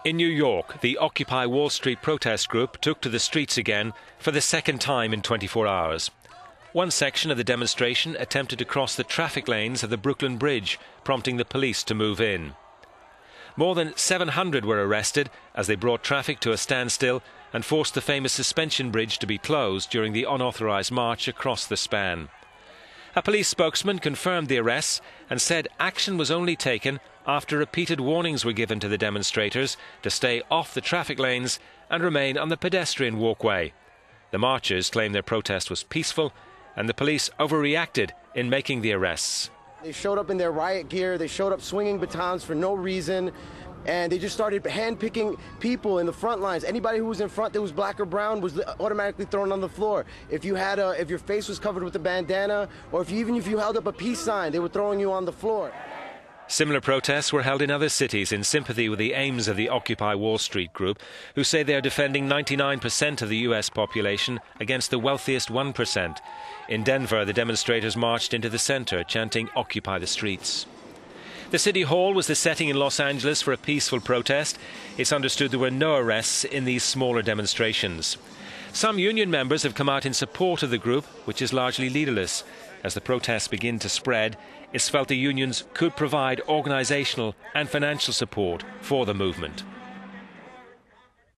In New York, the Occupy Wall Street protest group took to the streets again for the second time in 24 hours. One section of the demonstration attempted to cross the traffic lanes of the Brooklyn Bridge, prompting the police to move in. More than 700 were arrested as they brought traffic to a standstill and forced the famous suspension bridge to be closed during the unauthorized march across the span. A police spokesman confirmed the arrests and said action was only taken after repeated warnings were given to the demonstrators to stay off the traffic lanes and remain on the pedestrian walkway. The marchers claimed their protest was peaceful and the police overreacted in making the arrests. They showed up in their riot gear, they showed up swinging batons for no reason, and they just started handpicking people in the front lines. Anybody who was in front that was black or brown was automatically thrown on the floor. If your face was covered with a bandana, or if you held up a peace sign, they were throwing you on the floor. Similar protests were held in other cities in sympathy with the aims of the Occupy Wall Street group, who say they are defending 99% of the US population against the wealthiest 1%. In Denver, the demonstrators marched into the center, chanting "Occupy the streets." The City Hall was the setting in Los Angeles for a peaceful protest. It's understood there were no arrests in these smaller demonstrations. Some union members have come out in support of the group, which is largely leaderless. As the protests begin to spread, it's felt the unions could provide organisational and financial support for the movement.